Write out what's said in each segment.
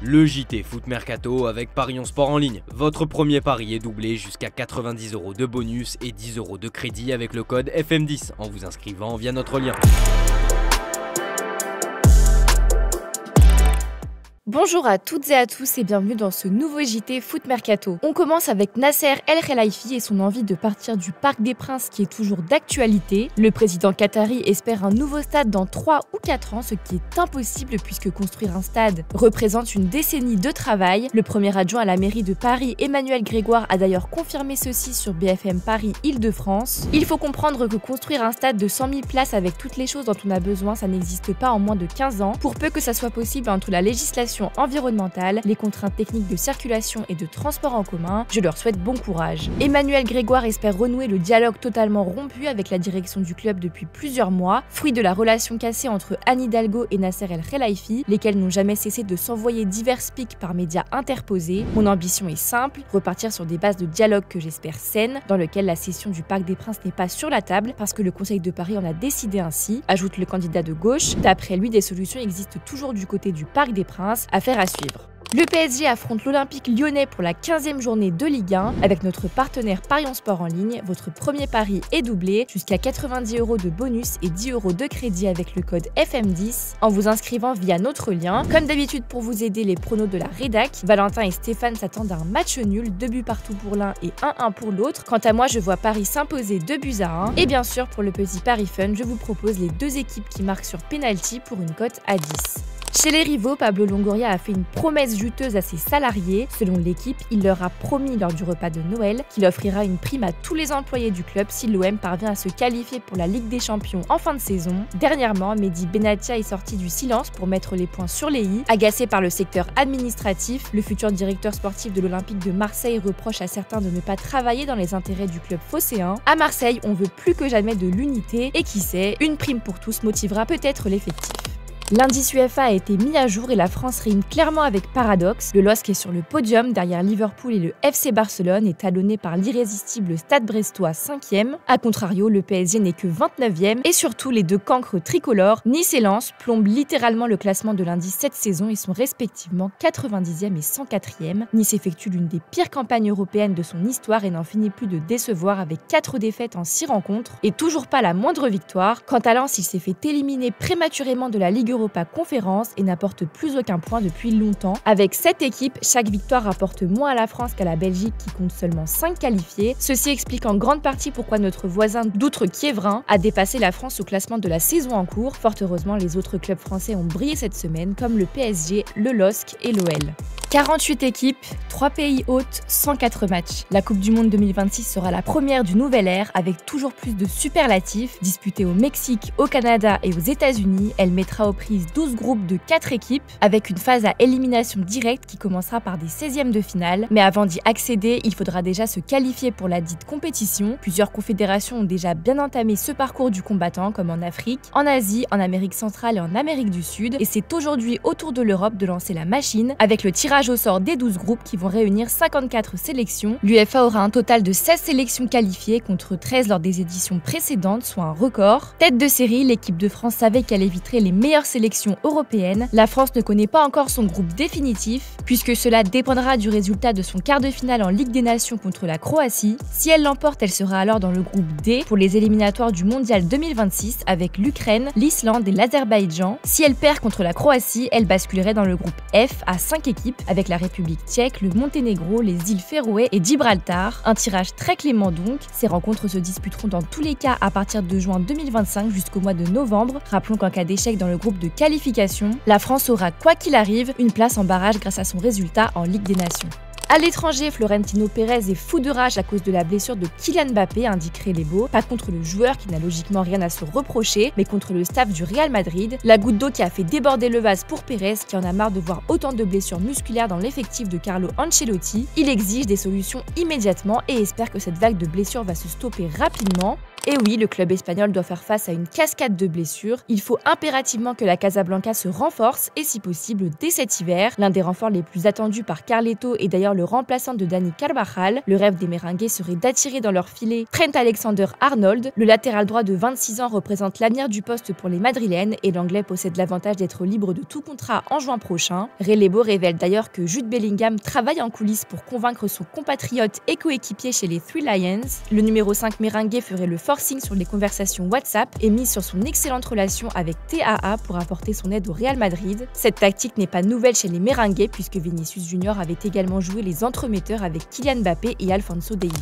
Le JT Foot Mercato avec Parions Sport en ligne. Votre premier pari est doublé jusqu'à 90 € de bonus et 10 € de crédit avec le code FM10 en vous inscrivant via notre lien. Bonjour à toutes et à tous et bienvenue dans ce nouveau JT Foot Mercato. On commence avec Nasser El Khelaifi et son envie de partir du Parc des Princes qui est toujours d'actualité. Le président qatari espère un nouveau stade dans 3 ou 4 ans, ce qui est impossible puisque construire un stade représente une décennie de travail. Le premier adjoint à la mairie de Paris, Emmanuel Grégoire, a d'ailleurs confirmé ceci sur BFM Paris Île-de-France. Il faut comprendre que construire un stade de 100 000 places avec toutes les choses dont on a besoin, ça n'existe pas en moins de 15 ans. Pour peu que ça soit possible entre la législation environnementale, les contraintes techniques de circulation et de transport en commun, je leur souhaite bon courage. Emmanuel Grégoire espère renouer le dialogue totalement rompu avec la direction du club depuis plusieurs mois, fruit de la relation cassée entre Anne Hidalgo et Nasser El Khelaifi, lesquels n'ont jamais cessé de s'envoyer divers pics par médias interposés. Mon ambition est simple, repartir sur des bases de dialogue que j'espère saines, dans lequel la cession du Parc des Princes n'est pas sur la table parce que le Conseil de Paris en a décidé ainsi, ajoute le candidat de gauche. D'après lui, des solutions existent toujours du côté du Parc des Princes. Affaire à suivre. Le PSG affronte l'Olympique lyonnais pour la 15e journée de Ligue 1. Avec notre partenaire Parions Sport en ligne, votre premier pari est doublé jusqu'à 90 € de bonus et 10 € de crédit avec le code FM10 en vous inscrivant via notre lien. Comme d'habitude pour vous aider les pronos de la rédac, Valentin et Stéphane s'attendent à un match nul, 2 buts partout pour l'un et 1-1 pour l'autre. Quant à moi, je vois Paris s'imposer 2 buts à 1. Et bien sûr, pour le petit pari fun, je vous propose les deux équipes qui marquent sur penalty pour une cote à 10. Chez les rivaux, Pablo Longoria a fait une promesse juteuse à ses salariés. Selon l'équipe, il leur a promis lors du repas de Noël qu'il offrira une prime à tous les employés du club si l'OM parvient à se qualifier pour la Ligue des Champions en fin de saison. Dernièrement, Mehdi Benatia est sorti du silence pour mettre les points sur les i. Agacé par le secteur administratif, le futur directeur sportif de l'Olympique de Marseille reproche à certains de ne pas travailler dans les intérêts du club phocéen. À Marseille, on veut plus que jamais de l'unité et qui sait, une prime pour tous motivera peut-être l'effectif. L'indice UEFA a été mis à jour et la France rime clairement avec paradoxe. Le LOSC est sur le podium derrière Liverpool et le FC Barcelone est talonné par l'irrésistible Stade Brestois 5e. A contrario, le PSG n'est que 29e et surtout les deux cancres tricolores, Nice et Lens, plombent littéralement le classement de l'indice cette saison et sont respectivement 90e et 104e. Nice effectue l'une des pires campagnes européennes de son histoire et n'en finit plus de décevoir avec 4 défaites en 6 rencontres et toujours pas la moindre victoire. Quant à Lens, il s'est fait éliminer prématurément de la Ligue Europa Conférence et n'apporte plus aucun point depuis longtemps. Avec 7 équipes, chaque victoire rapporte moins à la France qu'à la Belgique qui compte seulement 5 qualifiés. Ceci explique en grande partie pourquoi notre voisin d'outre-Quiévrin a dépassé la France au classement de la saison en cours. Fort heureusement, les autres clubs français ont brillé cette semaine comme le PSG, le LOSC et l'OL. 48 équipes, 3 pays hôtes, 104 matchs. La Coupe du Monde 2026 sera la première du nouvel ère avec toujours plus de superlatifs. Disputée au Mexique, au Canada et aux États-Unis, elle mettra aux prises 12 groupes de 4 équipes avec une phase à élimination directe qui commencera par des 16e de finale. Mais avant d'y accéder, il faudra déjà se qualifier pour la dite compétition. Plusieurs confédérations ont déjà bien entamé ce parcours du combattant comme en Afrique, en Asie, en Amérique centrale et en Amérique du Sud. Et c'est aujourd'hui au tour de l'Europe de lancer la machine avec le tirage au sort des 12 groupes qui vont réunir 54 sélections. L'UEFA aura un total de 16 sélections qualifiées contre 13 lors des éditions précédentes, soit un record. Tête de série, l'équipe de France savait qu'elle éviterait les meilleures sélections européennes. La France ne connaît pas encore son groupe définitif, puisque cela dépendra du résultat de son quart de finale en Ligue des Nations contre la Croatie. Si elle l'emporte, elle sera alors dans le groupe D pour les éliminatoires du Mondial 2026 avec l'Ukraine, l'Islande et l'Azerbaïdjan. Si elle perd contre la Croatie, elle basculerait dans le groupe F à 5 équipes avec la République tchèque, le Monténégro, les îles Féroé et Gibraltar. Un tirage très clément donc. Ces rencontres se disputeront dans tous les cas à partir de juin 2025 jusqu'au mois de novembre. Rappelons qu'en cas d'échec dans le groupe de qualification, la France aura quoi qu'il arrive une place en barrage grâce à son résultat en Ligue des Nations. À l'étranger, Florentino Pérez est fou de rage à cause de la blessure de Kylian Mbappé, indiquerait l'Ebo. Pas contre le joueur qui n'a logiquement rien à se reprocher, mais contre le staff du Real Madrid. La goutte d'eau qui a fait déborder le vase pour Pérez, qui en a marre de voir autant de blessures musculaires dans l'effectif de Carlo Ancelotti. Il exige des solutions immédiatement et espère que cette vague de blessures va se stopper rapidement. Et oui, le club espagnol doit faire face à une cascade de blessures. Il faut impérativement que la Casablanca se renforce et si possible dès cet hiver. L'un des renforts les plus attendus par Carleto est d'ailleurs le remplaçant de Dani Carvajal. Le rêve des Merengues serait d'attirer dans leur filet Trent Alexander-Arnold. Le latéral droit de 26 ans représente l'avenir du poste pour les Madrilènes et l'Anglais possède l'avantage d'être libre de tout contrat en juin prochain. Relebo révèle d'ailleurs que Jude Bellingham travaille en coulisses pour convaincre son compatriote et coéquipier chez les Three Lions. Le numéro 5 merengue ferait le forcing sur les conversations WhatsApp et mise sur son excellente relation avec TAA pour apporter son aide au Real Madrid. Cette tactique n'est pas nouvelle chez les merengues puisque Vinicius Junior avait également joué les entremetteurs avec Kylian Mbappé et Alphonso Davies.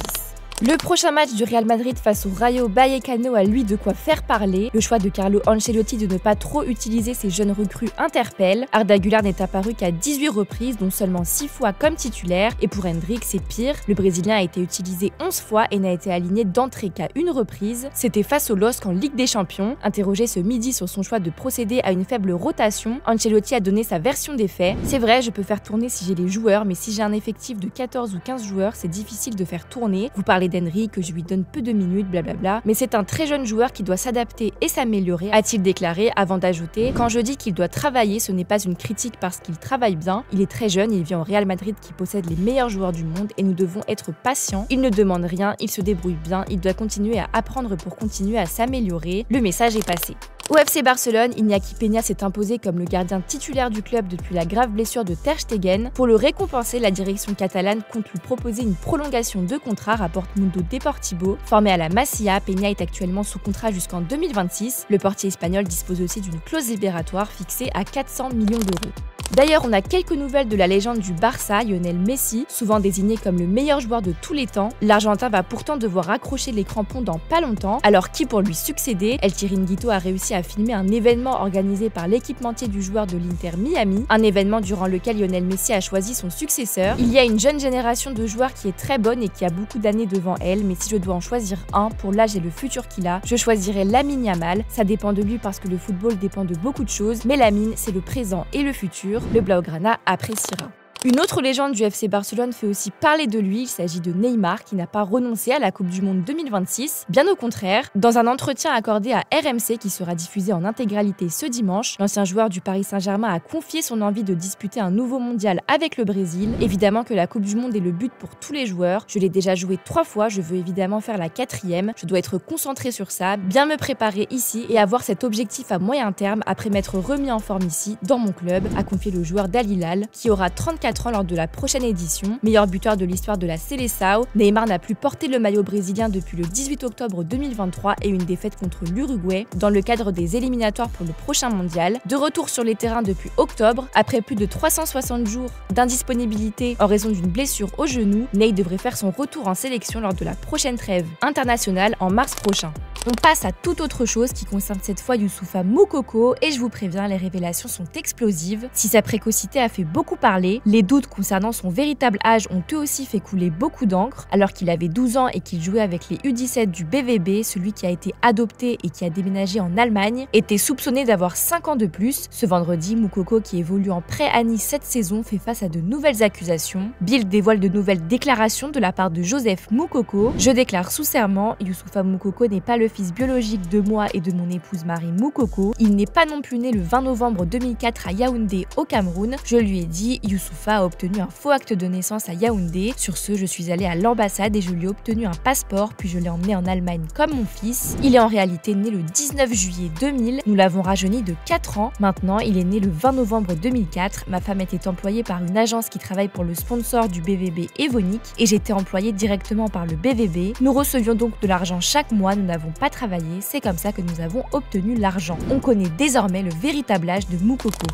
Le prochain match du Real Madrid face au Rayo Vallecano a lui de quoi faire parler. Le choix de Carlo Ancelotti de ne pas trop utiliser ses jeunes recrues interpelle. Arda Güler n'est apparu qu'à 18 reprises, dont seulement 6 fois comme titulaire. Et pour Hendrik, c'est pire. Le Brésilien a été utilisé 11 fois et n'a été aligné d'entrée qu'à une reprise. C'était face au LOSC en Ligue des Champions. Interrogé ce midi sur son choix de procéder à une faible rotation, Ancelotti a donné sa version des faits. C'est vrai, je peux faire tourner si j'ai les joueurs, mais si j'ai un effectif de 14 ou 15 joueurs, c'est difficile de faire tourner. Vous parlez d'Henry, que je lui donne peu de minutes, blablabla, mais c'est un très jeune joueur qui doit s'adapter et s'améliorer, a-t-il déclaré avant d'ajouter: quand je dis qu'il doit travailler, ce n'est pas une critique parce qu'il travaille bien, il est très jeune, il vient au Real Madrid qui possède les meilleurs joueurs du monde et nous devons être patients, il ne demande rien, il se débrouille bien, il doit continuer à apprendre pour continuer à s'améliorer, le message est passé. Au FC Barcelone, Iñaki Peña s'est imposé comme le gardien titulaire du club depuis la grave blessure de Ter Stegen. Pour le récompenser, la direction catalane compte lui proposer une prolongation de contrat, rapporte Mundo Deportivo. Formé à la Masia, Peña est actuellement sous contrat jusqu'en 2026. Le portier espagnol dispose aussi d'une clause libératoire fixée à 400 millions d'euros. D'ailleurs, on a quelques nouvelles de la légende du Barça, Lionel Messi, souvent désigné comme le meilleur joueur de tous les temps. L'Argentin va pourtant devoir accrocher les crampons dans pas longtemps, alors qui pour lui succéder? El Chiringuito a réussi à filmer un événement organisé par l'équipementier du joueur de l'Inter Miami, un événement durant lequel Lionel Messi a choisi son successeur. Il y a une jeune génération de joueurs qui est très bonne et qui a beaucoup d'années devant elle, mais si je dois en choisir un, pour l'âge et le futur qu'il a, je choisirais Lamine Yamal. Ça dépend de lui parce que le football dépend de beaucoup de choses, mais Lamine, c'est le présent et le futur. Le Blaugrana appréciera. Une autre légende du FC Barcelone fait aussi parler de lui, il s'agit de Neymar qui n'a pas renoncé à la Coupe du Monde 2026, bien au contraire. Dans un entretien accordé à RMC qui sera diffusé en intégralité ce dimanche, l'ancien joueur du Paris Saint-Germain a confié son envie de disputer un nouveau mondial avec le Brésil. Évidemment que la Coupe du Monde est le but pour tous les joueurs, je l'ai déjà joué 3 fois, je veux évidemment faire la 4e, je dois être concentré sur ça, bien me préparer ici et avoir cet objectif à moyen terme après m'être remis en forme ici, dans mon club, a confié le joueur d'Al Hilal qui aura 34 ans lors de la prochaine édition. Meilleur buteur de l'histoire de la Seleção, Neymar n'a plus porté le maillot brésilien depuis le 18 octobre 2023 et une défaite contre l'Uruguay dans le cadre des éliminatoires pour le prochain mondial. De retour sur les terrains depuis octobre, après plus de 360 jours d'indisponibilité en raison d'une blessure au genou, Ney devrait faire son retour en sélection lors de la prochaine trêve internationale en mars prochain. On passe à toute autre chose qui concerne cette fois Youssoupha Moukoko et je vous préviens, les révélations sont explosives. Si sa précocité a fait beaucoup parler, les doutes concernant son véritable âge ont eux aussi fait couler beaucoup d'encre. Alors qu'il avait 12 ans et qu'il jouait avec les U17 du BVB, celui qui a été adopté et qui a déménagé en Allemagne était soupçonné d'avoir 5 ans de plus. Ce vendredi, Moukoko, qui évolue en prêt à Nice cette saison, fait face à de nouvelles accusations. Bild dévoile de nouvelles déclarations de la part de Joseph Moukoko. Je déclare sous serment, Youssoupha Moukoko n'est pas le fils biologique de moi et de mon épouse Marie Moukoko. Il n'est pas non plus né le 20 novembre 2004 à Yaoundé au Cameroun. Je lui ai dit, Youssoupha a obtenu un faux acte de naissance à Yaoundé. Sur ce, je suis allée à l'ambassade et je lui ai obtenu un passeport, puis je l'ai emmené en Allemagne comme mon fils. Il est en réalité né le 19 juillet 2000. Nous l'avons rajeuni de 4 ans. Maintenant, il est né le 20 novembre 2004. Ma femme était employée par une agence qui travaille pour le sponsor du BVB Evonik et j'étais employée directement par le BVB. Nous recevions donc de l'argent chaque mois. Nous n'avons pas travaillé. C'est comme ça que nous avons obtenu l'argent. On connaît désormais le véritable âge de Moukoko.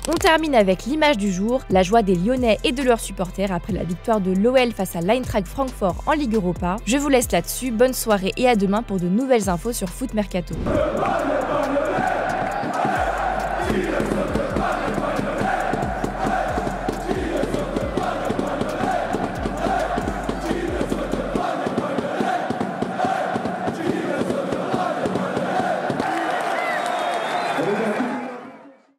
On termine avec l'image du jour, la joie des Lyonnais et de leurs supporters après la victoire de l'OL face à l'Eintracht Francfort en Ligue Europa. Je vous laisse là-dessus, bonne soirée et à demain pour de nouvelles infos sur Foot Mercato.